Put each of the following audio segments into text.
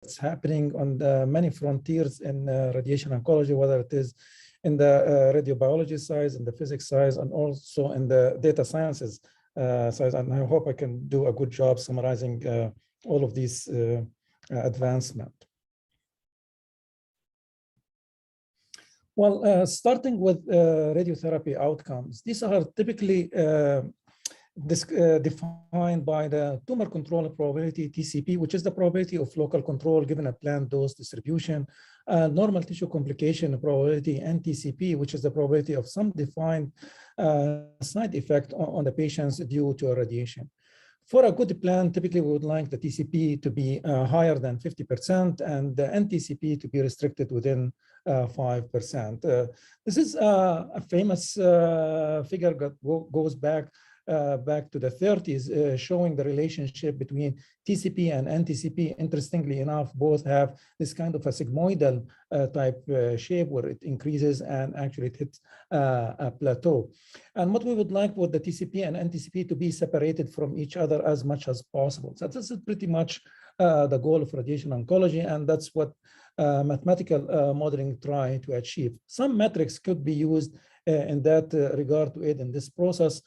that's happening on the many frontiers in radiation oncology, whether it is in the radiobiology side, in the physics side, and also in the data sciences side. And I hope I can do a good job summarizing all of these advancements. Well, starting with radiotherapy outcomes, these are typically defined by the tumor control probability, TCP, which is the probability of local control given a planned dose distribution, normal tissue complication probability, NTCP, which is the probability of some defined side effect on the patients due to radiation. For a good plan, typically we would like the TCP to be higher than 50% and the NTCP to be restricted within 5%. This is a famous figure that goes back to the 30s, showing the relationship between TCP and NTCP. Interestingly enough, both have this kind of a sigmoidal type shape where it increases and actually it hits a plateau. And what we would like with the TCP and NTCP to be separated from each other as much as possible. So this is pretty much the goal of radiation oncology, and that's what mathematical modeling try to achieve. Some metrics could be used in that regard to aid in this process,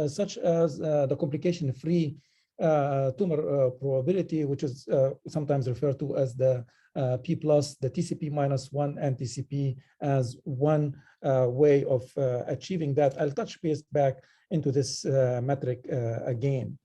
such as the complication-free tumor probability, which is sometimes referred to as the P plus, the TCP minus 1 and TCP as one way of achieving that. I'll touch base back into this metric again.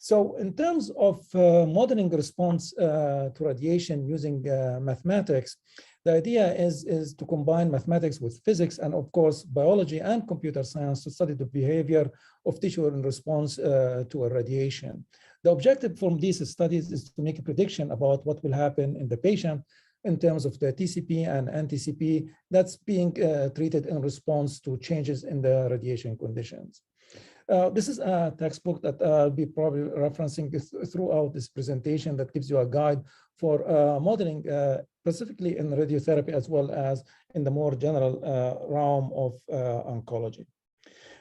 So in terms of modeling response to radiation using mathematics, the idea is to combine mathematics with physics and, of course, biology and computer science to study the behavior of tissue in response to a radiation. The objective from these studies is to make a prediction about what will happen in the patient in terms of the TCP and NTCP that's being treated in response to changes in the radiation conditions. This is a textbook that I'll be probably referencing throughout this presentation that gives you a guide for modeling, specifically in radiotherapy as well as in the more general realm of oncology.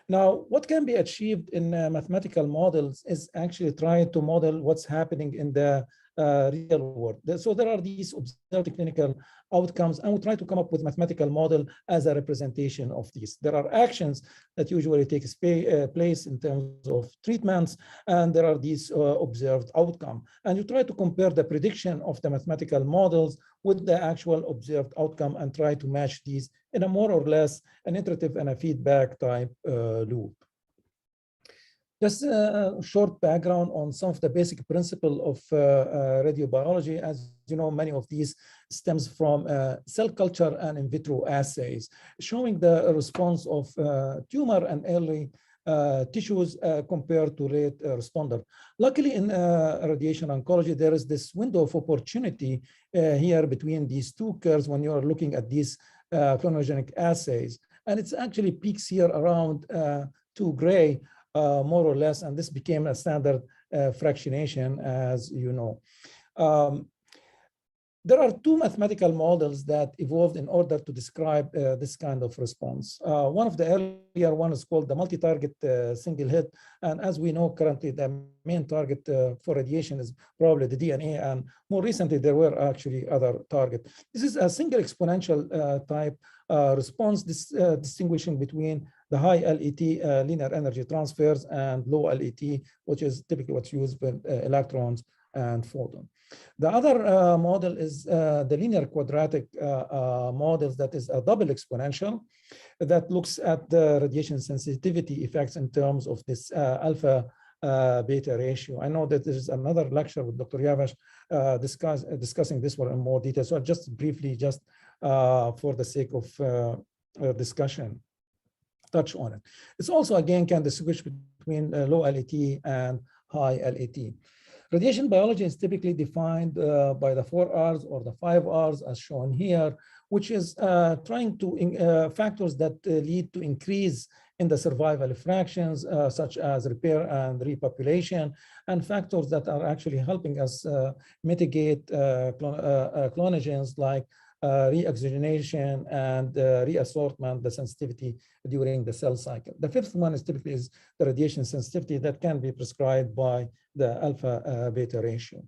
Now, what can be achieved in mathematical models is actually try to model what's happening in the real world. So there are these observed clinical outcomes, and we try to come up with mathematical model as a representation of these. There are actions that usually take place in terms of treatments, and there are these observed outcome. And you try to compare the prediction of the mathematical models with the actual observed outcome and try to match these in a more or less an iterative and a feedback type loop. Just a short background on some of the basic principles of radiobiology. As you know, many of these stems from cell culture and in vitro assays, showing the response of tumor and early tissues compared to late responder. Luckily, in radiation oncology, there is this window of opportunity here between these two curves when you are looking at these clonogenic assays. And it's actually peaks here around 2 gray, more or less, and this became a standard fractionation, as you know. There are two mathematical models that evolved in order to describe this kind of response. One of the earlier one is called the multi-target single hit, and as we know currently, the main target for radiation is probably the DNA, and more recently there were actually other targets. This is a single exponential type response, distinguishing between the high LET linear energy transfers and low LET, which is typically what's used with electrons and photon. The other model is the linear-quadratic models, that is a double exponential that looks at the radiation sensitivity effects in terms of this alpha beta ratio. I know that there is another lecture with Dr. Yavash discussing this one in more detail. So I'll just briefly, just for the sake of discussion, touch on it. It's also, again, can distinguish between low LET and high LET. Radiation biology is typically defined by the 4 R's or the 5 R's as shown here, which is trying to factors that lead to increase in the survival fractions, such as repair and repopulation, and factors that are actually helping us mitigate clonogens like reoxygenation and reassortment, the sensitivity during the cell cycle. The fifth one is typically the radiation sensitivity that can be prescribed by the alpha beta ratio.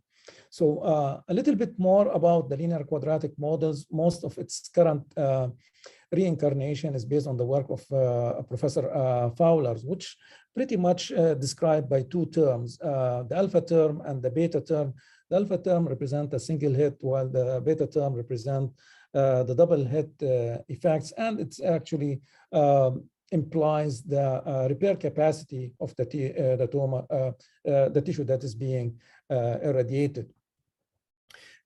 So a little bit more about the linear quadratic models. Most of its current reincarnation is based on the work of Professor Fowler's, which pretty much described by two terms, the alpha term and the beta term. The alpha term represent a single hit, while the beta term represent the double hit effects, and it's actually implies the repair capacity of the tissue that is being irradiated.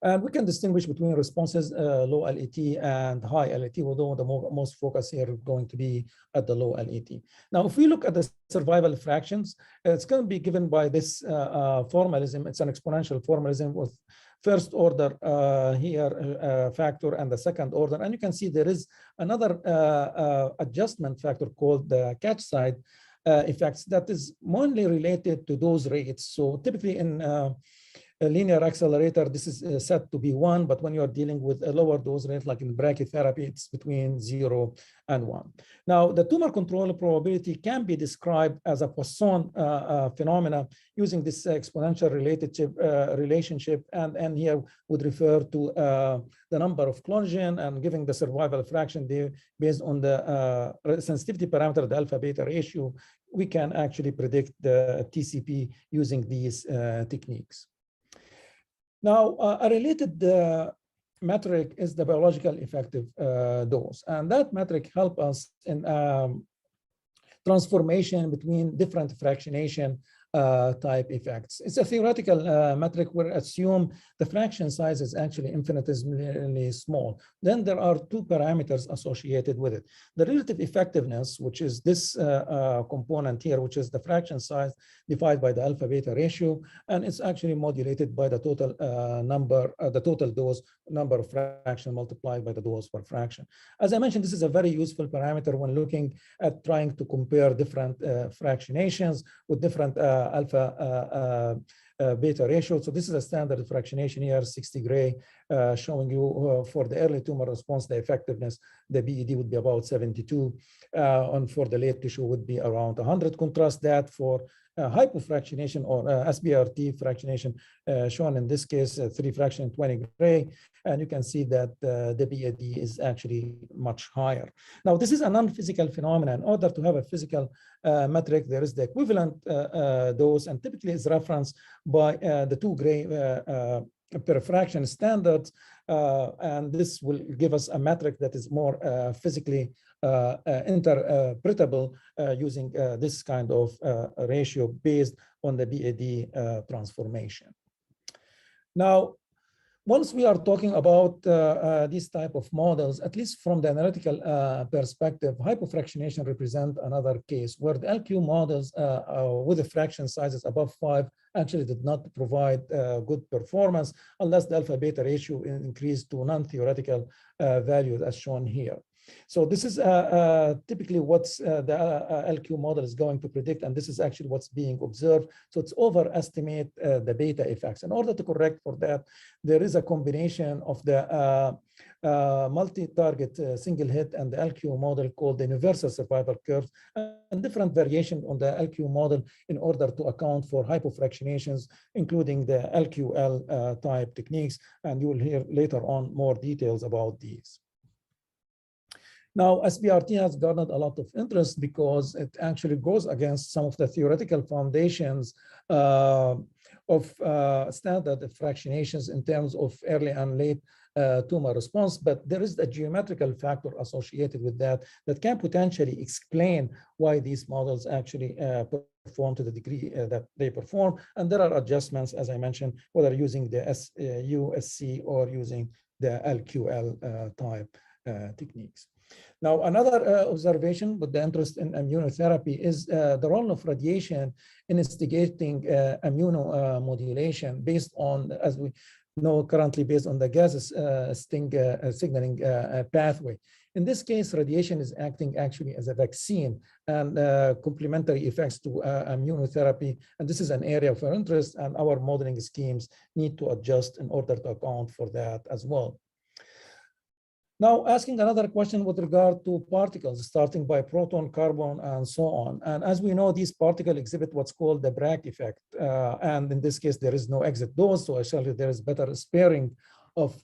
And we can distinguish between responses low LET and high LET, although the most focus here is going to be at the low LET. Now, if we look at the survival fractions, it's going to be given by this formalism. It's an exponential formalism with first order factor and the second order. And you can see there is another adjustment factor called the catch side effects that is mainly related to those rates. So typically in a linear accelerator, this is set to be 1, but when you are dealing with a lower dose rate, like in brachytherapy, it's between 0 and 1. Now, the tumor control probability can be described as a Poisson phenomena using this exponential relationship, and here would refer to the number of clonation and giving the survival fraction there based on the sensitivity parameter, the alpha beta ratio. We can actually predict the TCP using these techniques. Now, a related metric is the biological effective dose, and that metric helps us in transformation between different fractionation type effects. It's a theoretical metric where assume the fraction size is actually infinitesimally small. Then there are two parameters associated with it. The relative effectiveness, which is this component here, which is the fraction size divided by the alpha beta ratio, and it's actually modulated by the total the total dose number of fraction multiplied by the dose per fraction. As I mentioned, this is a very useful parameter when looking at trying to compare different fractionations with different alpha beta ratio. So this is a standard fractionation here, 60 gray, showing you for the early tumor response, the effectiveness, the BED would be about 72, and for the late tissue would be around 100. Contrast that for hypofractionation or SBRT fractionation, shown in this case, 3 fraction 20 gray, and you can see that the BED is actually much higher. Now, this is a non-physical phenomenon. In order to have a physical metric, there is the equivalent dose, and typically is referenced by the 2 gray per fraction standards, and this will give us a metric that is more physically interpretable using this kind of ratio based on the BED transformation. Now, once we are talking about these type of models, at least from the analytical perspective, hypofractionation represent another case where the LQ models with the fraction sizes above 5 actually did not provide good performance unless the alpha beta ratio increased to non-theoretical values as shown here. So this is typically what's the LQ model is going to predict, and this is actually what's being observed. So it's overestimate the beta effects. In order to correct for that, there is a combination of the multi-target single hit and the LQ model called the universal survival curve, and different variation on the LQ model in order to account for hypofractionations, including the LQL type techniques, and you will hear later on more details about these. Now, SBRT has garnered a lot of interest because it actually goes against some of the theoretical foundations of standard fractionations in terms of early and late tumor response, but there is a geometrical factor associated with that that can potentially explain why these models actually perform to the degree that they perform. And there are adjustments, as I mentioned, whether using the USC or using the LQL type techniques. Now, another observation with the interest in immunotherapy is the role of radiation in instigating immunomodulation based on, as we know currently, based on the gases signaling pathway. In this case, radiation is acting actually as a vaccine and complementary effects to immunotherapy. And this is an area of interest, and our modeling schemes need to adjust in order to account for that as well. Now, asking another question with regard to particles, starting by proton, carbon, and so on. And as we know, these particles exhibit what's called the Bragg effect. And in this case, there is no exit dose, so essentially there is better sparing of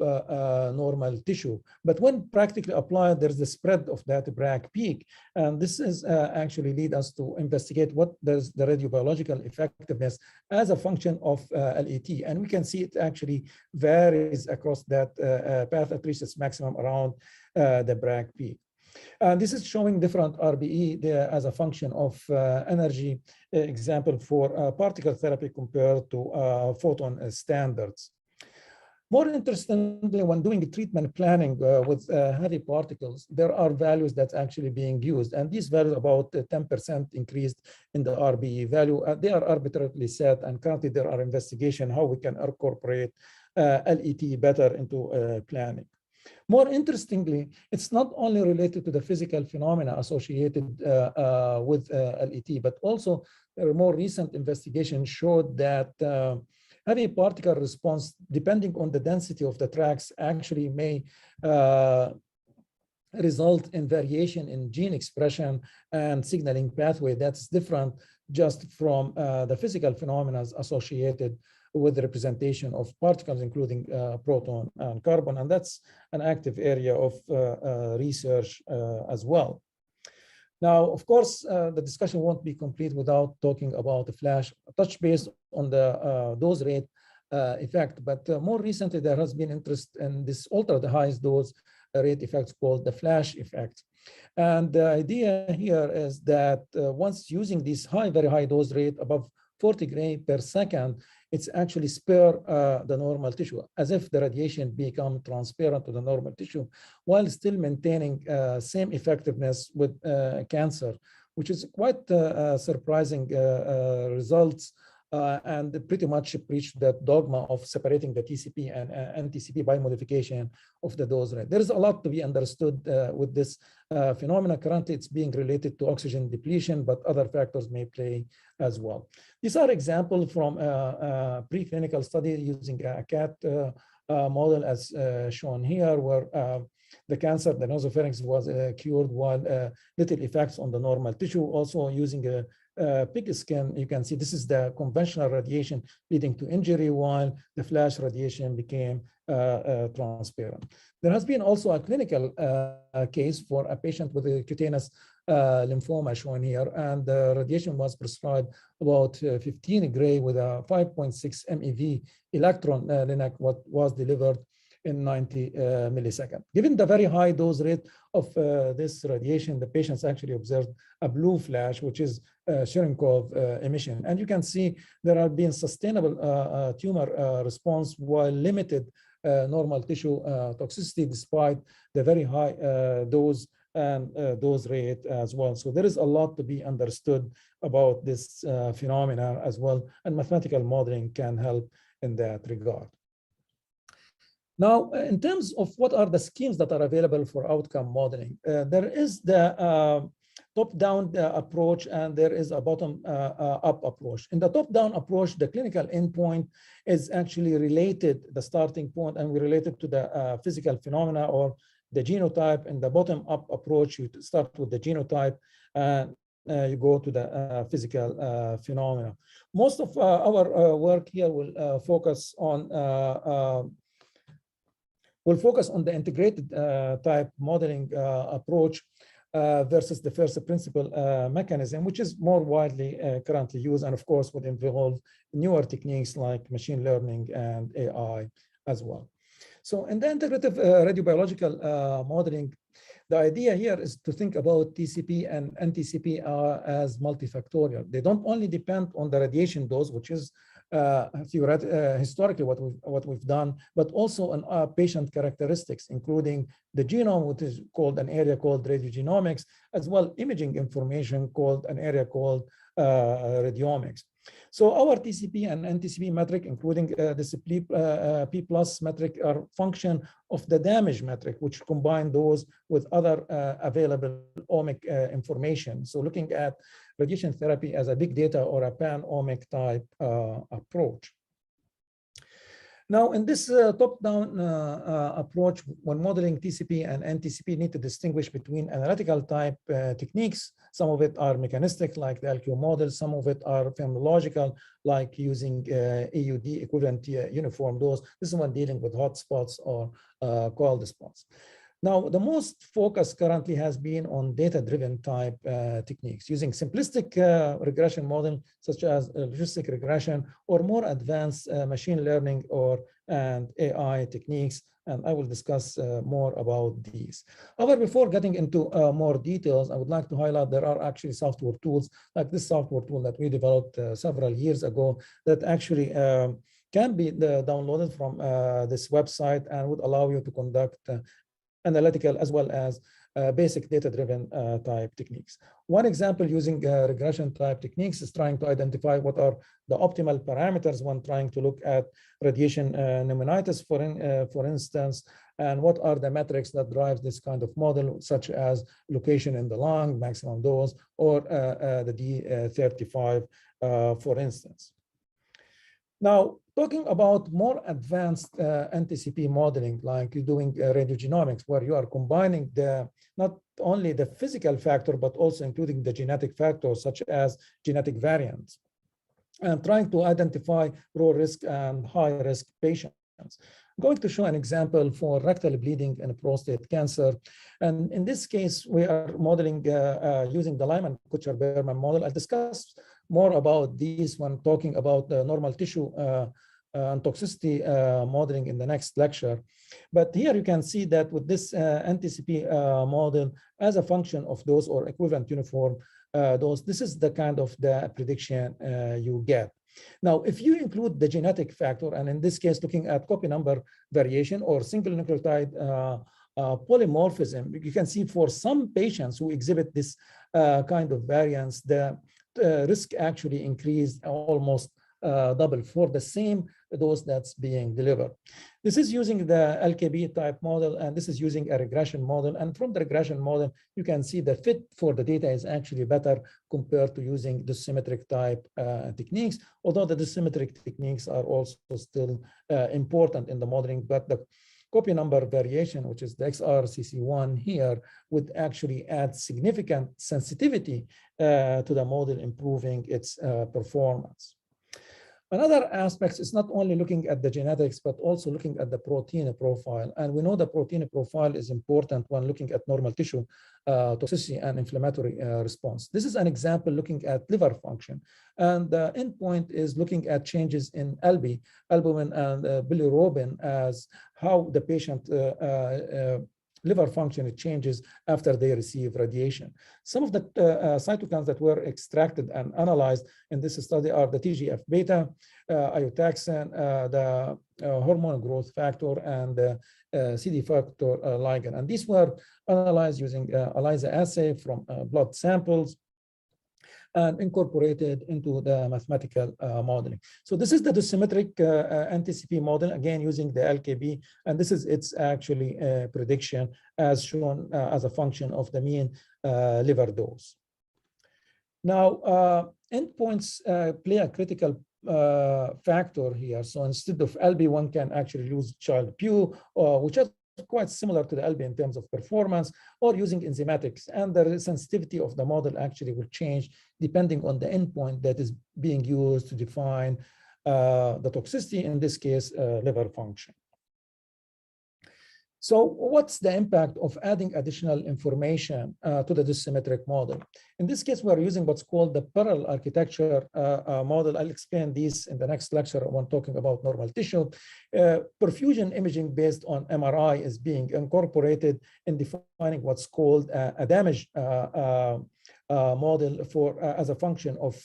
normal tissue. But when practically applied, there's the spread of that Bragg peak. And this is actually lead us to investigate what does the radiobiological effectiveness as a function of LET. And we can see it actually varies across that path, at reaches its maximum around the Bragg peak. And this is showing different RBE there as a function of energy, example for particle therapy compared to photon standards. More interestingly, when doing treatment planning with heavy particles, there are values that's actually being used. And these values about 10% increased in the RBE value. They are arbitrarily set, and currently there are investigations how we can incorporate LET better into planning. More interestingly, it's not only related to the physical phenomena associated with LET, but also a more recent investigation showed that heavy particle response, depending on the density of the tracks, actually may result in variation in gene expression and signaling pathway that's different just from the physical phenomena associated with the representation of particles, including proton and carbon. And that's an active area of research as well. Now, of course, the discussion won't be complete without talking about the flash. Touch base on the dose rate effect, but more recently there has been interest in this ultra the highest dose rate effect called the flash effect. And the idea here is that once using this very high dose rate above 40 gray per second, it's actually spare the normal tissue, as if the radiation become transparent to the normal tissue, while still maintaining same effectiveness with cancer, which is quite surprising results, and pretty much breached that dogma of separating the TCP and NTCP by modification of the dose rate. There is a lot to be understood with this phenomena. Currently, it's being related to oxygen depletion, but other factors may play as well. These are examples from a preclinical study using a cat model as shown here, where the cancer, the nasopharynx, was cured while little effects on the normal tissue. Also using a pig skin, you can see this is the conventional radiation leading to injury, while the flash radiation became transparent. There has been also a clinical case for a patient with a cutaneous lymphoma shown here, and the radiation was prescribed about 15 gray with a 5.6 MeV electron linac, what was delivered in 90 milliseconds. Given the very high dose rate of this radiation, the patients actually observed a blue flash, which is Cherenkov emission. And you can see there have been sustainable tumor response while limited normal tissue toxicity, despite the very high dose and dose rate as well. So there is a lot to be understood about this phenomena as well, and mathematical modeling can help in that regard. Now, in terms of what are the schemes that are available for outcome modeling, there is the top-down approach, and there is a bottom-up approach. In the top-down approach, the clinical endpoint is actually related, the starting point, and we related to the physical phenomena or the genotype. In the bottom-up approach, you start with the genotype and you go to the physical phenomena. Most of our work here will focus on the integrated type modeling approach versus the first principle mechanism, which is more widely currently used, and of course would involve newer techniques like machine learning and AI as well. So in the integrative radiobiological modeling, the idea here is to think about TCP and NTCP as multifactorial. They don't only depend on the radiation dose, which is historically what we've done, but also on patient characteristics, including the genome, which is called an area called radiogenomics, as well imaging information called an area called radiomics. So our TCP and NTCP metric, including this P plus metric, are function of the damage metric, which combine those with other available omic information. So looking at radiation therapy as a big data or a pan-omic type approach. Now, in this top-down approach, when modeling TCP and NTCP, need to distinguish between analytical type techniques. Some of it are mechanistic, like the LQ model. Some of it are phenomenological, like using AUD, equivalent uniform dose. This is when dealing with hotspots or cold spots. Now, the most focus currently has been on data-driven type techniques, using simplistic regression model, such as logistic regression, or more advanced machine learning and AI techniques. And I will discuss more about these. However, before getting into more details, I would like to highlight there are actually software tools, like this software tool that we developed several years ago, that actually can be downloaded from this website and would allow you to conduct analytical as well as basic data-driven type techniques. One example using regression type techniques is trying to identify what are the optimal parameters when trying to look at radiation pneumonitis, for instance, and what are the metrics that drive this kind of model, such as location in the lung, maximum dose, or the D35, for instance. Now, talking about more advanced NTCP modeling, like doing radiogenomics, where you are combining not only the physical factor, but also including the genetic factors, such as genetic variants, and trying to identify low risk and high risk patients. I'm going to show an example for rectal bleeding and prostate cancer. And in this case, we are modeling using the Lyman-Kuchar-Berman model. I'll discuss more about these when talking about the normal tissue and toxicity modeling in the next lecture. But here you can see that with this NTCP model, as a function of dose or equivalent uniform dose, this is the kind of the prediction you get. Now, if you include the genetic factor, and in this case, looking at copy number variation or single nucleotide polymorphism, you can see for some patients who exhibit this kind of variance, the risk actually increased almost double for the same dose that's being delivered. This is using the LKB type model, and this is using a regression model. And from the regression model, you can see the fit for the data is actually better compared to using the symmetric type techniques, although the dissymmetric techniques are also still important in the modeling. But the copy number variation, which is the XRCC1 here, would actually add significant sensitivity to the model, improving its performance. Another aspect is not only looking at the genetics, but also looking at the protein profile. And we know the protein profile is important when looking at normal tissue toxicity and inflammatory response. This is an example looking at liver function. And the endpoint is looking at changes in albumin and bilirubin, as how the patient liver function changes after they receive radiation. Some of the cytokines that were extracted and analyzed in this study are the TGF-beta, iotaxin, the hormone growth factor, and the CD factor ligand. And these were analyzed using ELISA assay from blood samples and incorporated into the mathematical modeling. So this is the dissymmetric NTCP model, again using the LKB, and this is its actually prediction as shown as a function of the mean liver dose. Now, endpoints play a critical factor here. So instead of LB, one can actually use Child-Pugh, which is quite similar to the LB in terms of performance, or using enzymatics. And the sensitivity of the model actually will change depending on the endpoint that is being used to define the toxicity, in this case, liver function. So what's the impact of adding additional information to the dissymmetric model? In this case, we're using what's called the parallel architecture model. I'll explain this in the next lecture when talking about normal tissue. Perfusion imaging based on MRI is being incorporated in defining what's called a damage model for as a function of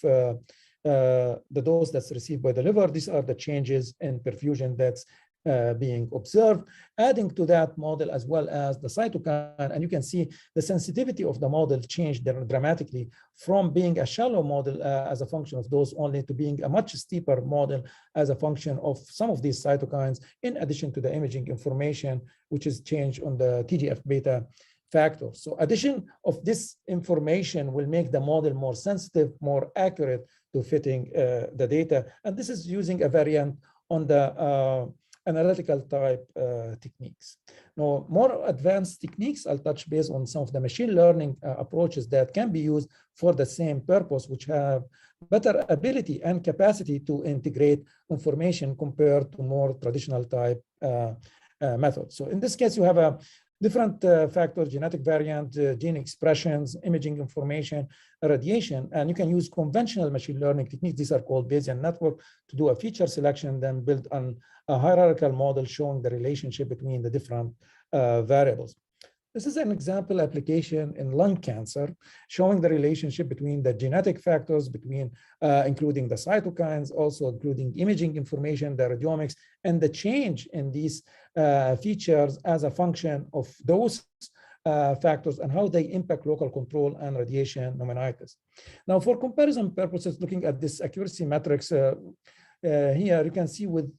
the dose that's received by the liver. These are the changes in perfusion that's being observed, adding to that model as well as the cytokine. And you can see the sensitivity of the model changed dramatically from being a shallow model as a function of dose only to being a much steeper model as a function of some of these cytokines, in addition to the imaging information, which is changed on the TGF-beta factor. So addition of this information will make the model more sensitive, more accurate to fitting the data. And this is using a variant on the analytical type techniques. Now, more advanced techniques, I'll touch base on some of the machine learning approaches that can be used for the same purpose, which have better ability and capacity to integrate information compared to more traditional type methods. So in this case, you have a different factors, genetic variant, gene expressions, imaging information, radiation, and you can use conventional machine learning techniques. These are called Bayesian network to do a feature selection, then build on a hierarchical model showing the relationship between the different variables. This is an example application in lung cancer, showing the relationship between the genetic factors, between including the cytokines, also including imaging information, the radiomics, and the change in these features as a function of those factors and how they impact local control and radiation pneumonitis. Now, for comparison purposes, looking at this accuracy metrics, here you can see with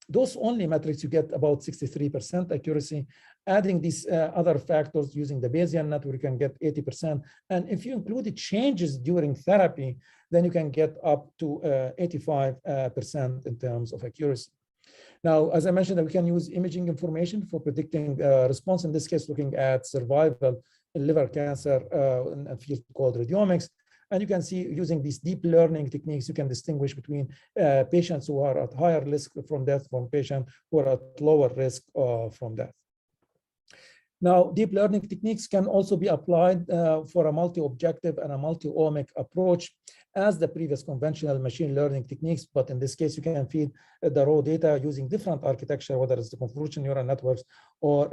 those only metrics, you get about 63% accuracy. Adding these other factors using the Bayesian network, you can get 80%. And if you include the changes during therapy, then you can get up to 85% in terms of accuracy. Now, as I mentioned, we can use imaging information for predicting response, in this case, looking at survival in liver cancer in a field called radiomics. And you can see using these deep learning techniques, you can distinguish between patients who are at higher risk from death from patients who are at lower risk from death. Now, deep learning techniques can also be applied for a multi-objective and a multi-omic approach as the previous conventional machine learning techniques, but in this case, you can feed the raw data using different architecture, whether it's the convolutional neural networks or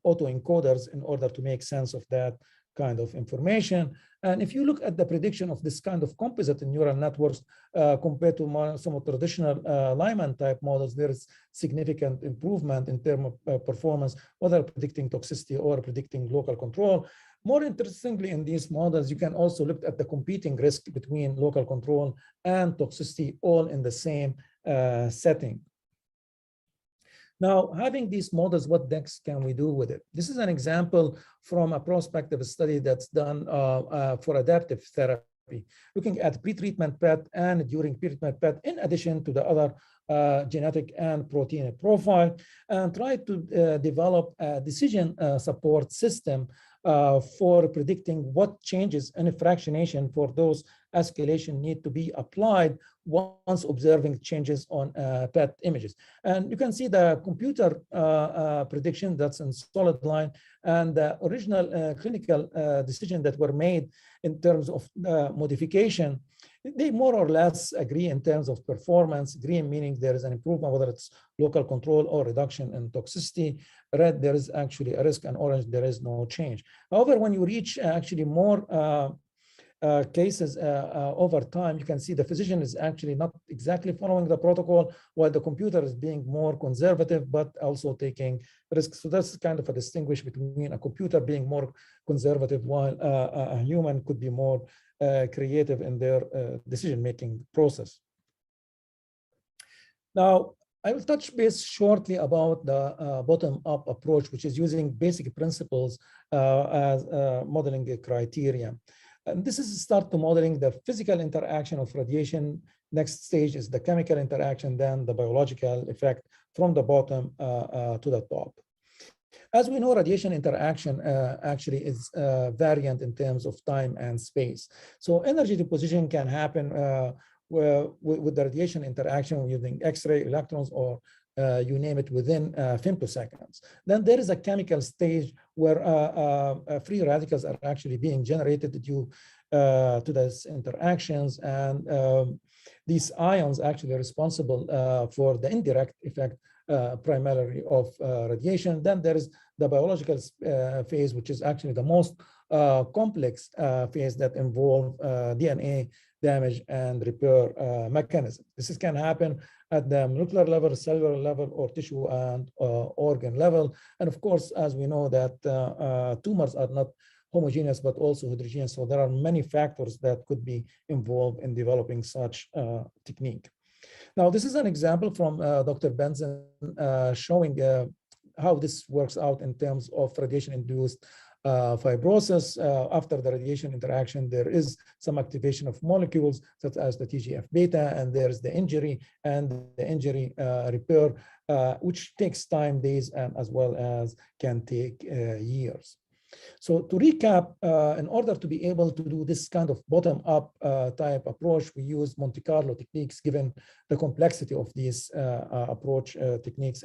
autoencoders in order to make sense of that kind of information. And if you look at the prediction of this kind of composite neural networks compared to some of traditional Lyman type models, there is significant improvement in terms of performance, whether predicting toxicity or predicting local control. More interestingly, in these models, you can also look at the competing risk between local control and toxicity, all in the same setting. Now, having these models, what next can we do with it? This is an example from a prospective study that's done for adaptive therapy, looking at pre-treatment PET and during pre-treatment PET, in addition to the other genetic and protein profile, and try to develop a decision support system for predicting what changes in fractionation for those escalation need to be applied once observing changes on PET images. And you can see the computer prediction that's in solid line and the original clinical decision that were made in terms of modification. They more or less agree in terms of performance. Green meaning there is an improvement, whether it's local control or reduction in toxicity. Red, there is actually a risk, and orange, there is no change. However, when you reach actually more cases over time, you can see the physician is actually not exactly following the protocol, while the computer is being more conservative, but also taking risks. So that's kind of a distinguish between a computer being more conservative, while a human could be more creative in their decision-making process. Now, I will touch base shortly about the bottom-up approach, which is using basic principles as modeling criteria. And this is start to modeling the physical interaction of radiation. Next stage is the chemical interaction, then the biological effect from the bottom to the top. As we know, radiation interaction actually is variant in terms of time and space. So energy deposition can happen with the radiation interaction using X-ray, electrons, or you name it, within femtoseconds. Then there is a chemical stage where free radicals are actually being generated due to these interactions, and these ions actually are responsible for the indirect effect primarily of radiation. Then there is the biological phase, which is actually the most complex phase that involve DNA damage and repair mechanism. This can happen at the molecular level, cellular level, or tissue and organ level. And of course, as we know that tumors are not homogeneous, but also heterogeneous. So there are many factors that could be involved in developing such technique. Now, this is an example from Dr. Benson showing how this works out in terms of radiation-induced fibrosis. After the radiation interaction, there is some activation of molecules such as the TGF-beta, and there's the injury and the injury repair, which takes time, days, and as well as can take years. So to recap, in order to be able to do this kind of bottom-up type approach, we use Monte Carlo techniques given the complexity of these approach techniques.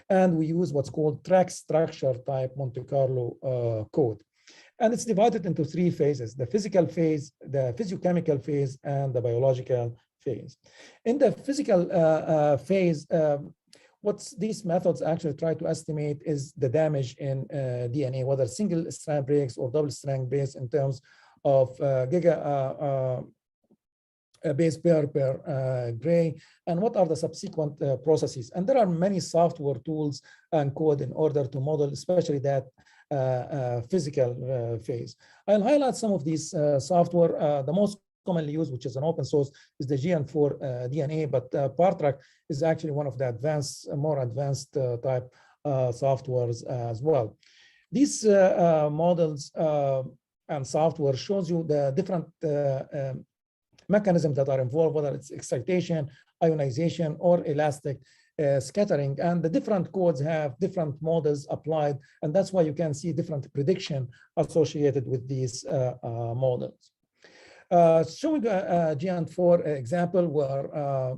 And we use what's called track structure type Monte Carlo code. And it's divided into three phases: the physical phase, the physiochemical phase, and the biological phase. In the physical phase, what these methods actually try to estimate is the damage in DNA, whether single strand breaks or double strand breaks in terms of giga base pair per gray, and what are the subsequent processes. And there are many software tools and code in order to model, especially that physical phase. I'll highlight some of these software. The most commonly used, which is an open source, is the GN4 DNA, but ParTrack is actually one of the advanced, more advanced type softwares as well. These models and software shows you the different mechanisms that are involved, whether it's excitation, ionization, or elastic scattering. And the different codes have different models applied, and that's why you can see different prediction associated with these models. Showing a GN4 example where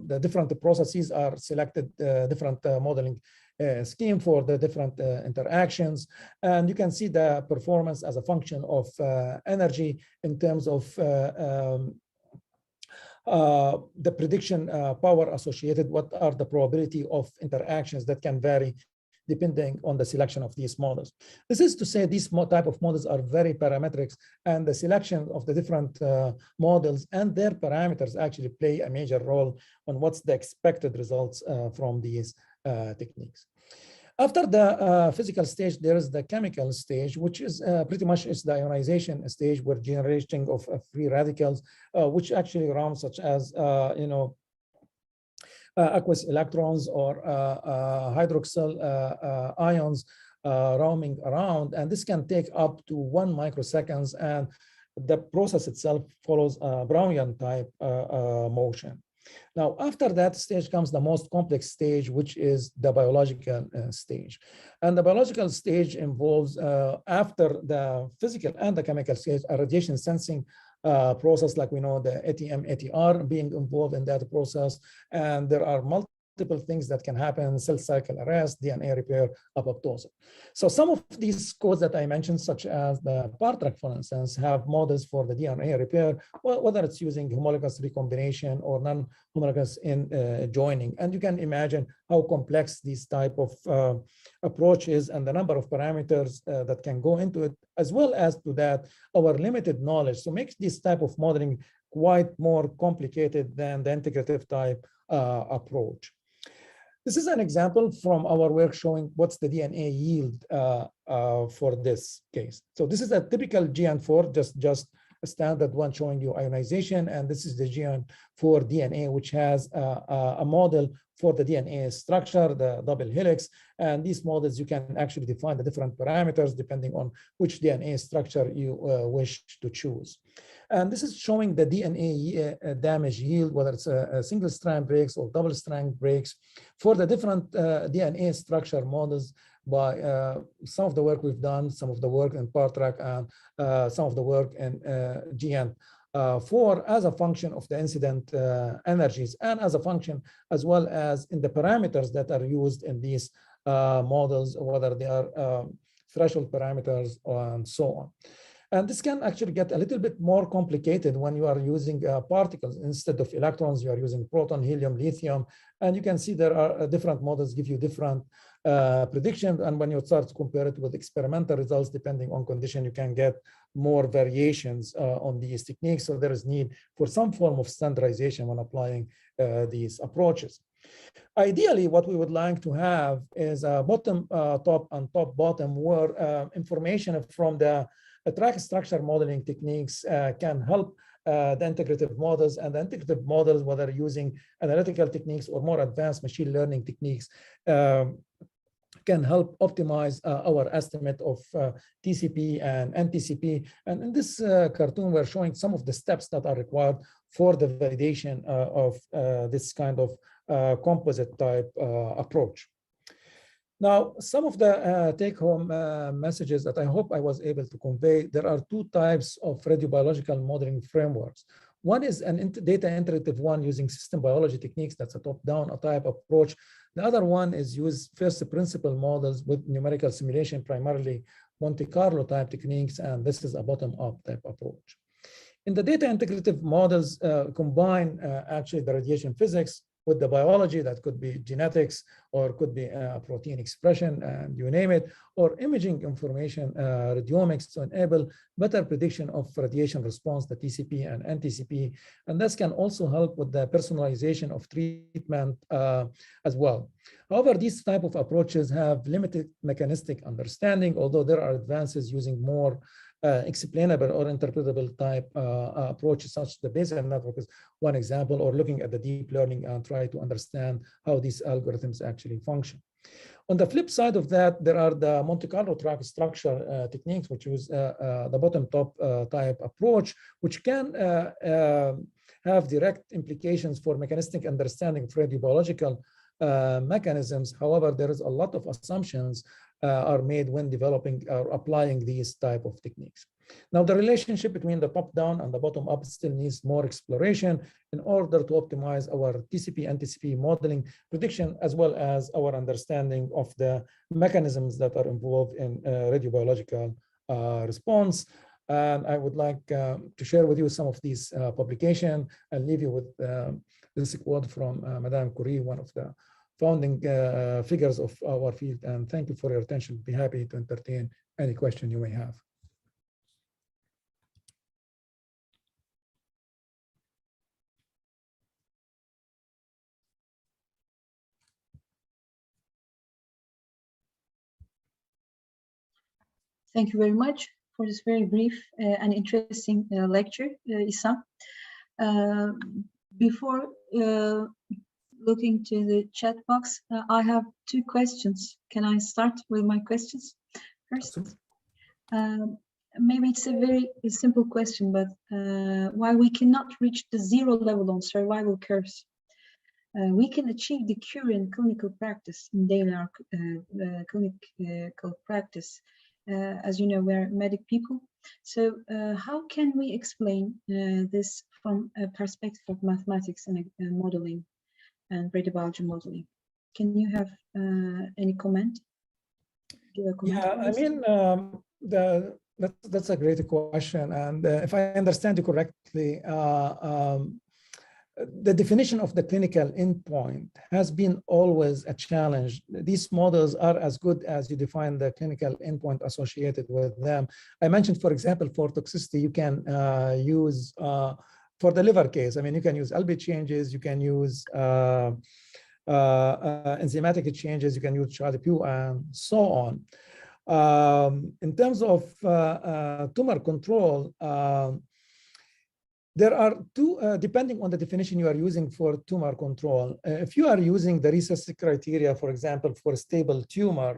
the different processes are selected, different modeling scheme for the different interactions. And you can see the performance as a function of energy in terms of the prediction power associated, what are the probability of interactions that can vary depending on the selection of these models. This is to say these type of models are very parametric, and the selection of the different models and their parameters actually play a major role on what's the expected results from these techniques. After the physical stage, there is the chemical stage, which is pretty much is the ionization stage, where generation of free radicals, which actually round such as aqueous electrons or hydroxyl ions roaming around, and this can take up to 1 microseconds, and the process itself follows a Brownian type motion. Now, after that stage comes the most complex stage, which is the biological stage. And the biological stage involves, after the physical and the chemical stage, a radiation sensing process, like we know the ATM, ATR being involved in that process. And there are multiple things that can happen: cell cycle arrest, DNA repair, apoptosis. So some of these codes that I mentioned, such as the ParTrack, for instance, have models for the DNA repair, whether it's using homologous recombination or non-homologous in joining. And you can imagine how complex these type of approaches and the number of parameters that can go into it, as well as to that our limited knowledge. So makes this type of modeling quite more complicated than the integrative type approach. This is an example from our work showing what's the DNA yield for this case. So this is a typical GN4, just a standard one showing you ionization, and this is the GN4 DNA, which has a model for the DNA structure, the double helix. And these models, you can actually define the different parameters depending on which DNA structure you wish to choose. And this is showing the DNA damage yield, whether it's a single strand breaks or double strand breaks, for the different DNA structure models by some of the work we've done, some of the work in ParTrack, and some of the work in GN4 as a function of the incident energies, and as a function as well as in the parameters that are used in these models, whether they are threshold parameters and so on. And this can actually get a little bit more complicated when you are using particles. Instead of electrons, you are using proton, helium, lithium. And you can see there are different models give you different predictions. And when you start to compare it with experimental results, depending on condition, you can get more variations on these techniques. So there is need for some form of standardization when applying these approaches. Ideally, what we would like to have is a bottom top and top bottom, where information from the track structure modeling techniques can help the integrative models, and the integrative models, whether using analytical techniques or more advanced machine learning techniques, can help optimize our estimate of TCP and NTCP. And in this cartoon, we're showing some of the steps that are required for the validation of this kind of composite type approach. Now, some of the take-home messages that I hope I was able to convey, there are two types of radiobiological modeling frameworks. One is an data iterative one using system biology techniques, that's a top-down type approach. The other one is use first principle models with numerical simulation, primarily Monte Carlo type techniques, and this is a bottom-up type approach. In the data integrative models, combine actually the radiation physics with the biology, that could be genetics, or could be protein expression, and you name it, or imaging information, radiomics, to enable better prediction of radiation response, the TCP and NTCP. And this can also help with the personalization of treatment as well. However, these type of approaches have limited mechanistic understanding, although there are advances using more explainable or interpretable type approaches, such as the Bayesian network is one example, or looking at the deep learning and try to understand how these algorithms actually function. On the flip side of that, there are the Monte Carlo track structure techniques, which use the bottom-top type approach, which can have direct implications for mechanistic understanding of radiobiological mechanisms. However, there is a lot of assumptions are made when developing or applying these type of techniques. Now, the relationship between the top-down and the bottom-up still needs more exploration in order to optimize our TCP and NTCP modeling prediction, as well as our understanding of the mechanisms that are involved in radiobiological response. And I would like to share with you some of these publications. I'll leave you with this quote from Madame Curie, one of the founding figures of our field. And thank you for your attention. Be happy to entertain any question you may have. Thank you very much for this very brief and interesting lecture, Issam. Before looking to the chat box, I have two questions. Can I start with my questions first? Maybe it's a very simple question, but why we cannot reach the zero level on survival curves? We can achieve the cure in clinical practice, in daily clinical practice. As you know, we're medic people. So how can we explain this from a perspective of mathematics and modeling and radiobiology modeling? Can you have any comment? Yeah, I mean, that's a great question. And if I understand you correctly, the definition of the clinical endpoint has been always a challenge. These models are as good as you define the clinical endpoint associated with them. I mentioned, for example, for toxicity, you can use, for the liver case, I mean, you can use LB changes, you can use enzymatic changes, you can use Child-Pugh, and so on. In terms of tumor control, there are two, depending on the definition you are using for tumor control. If you are using the RECIST criteria, for example, for a stable tumor,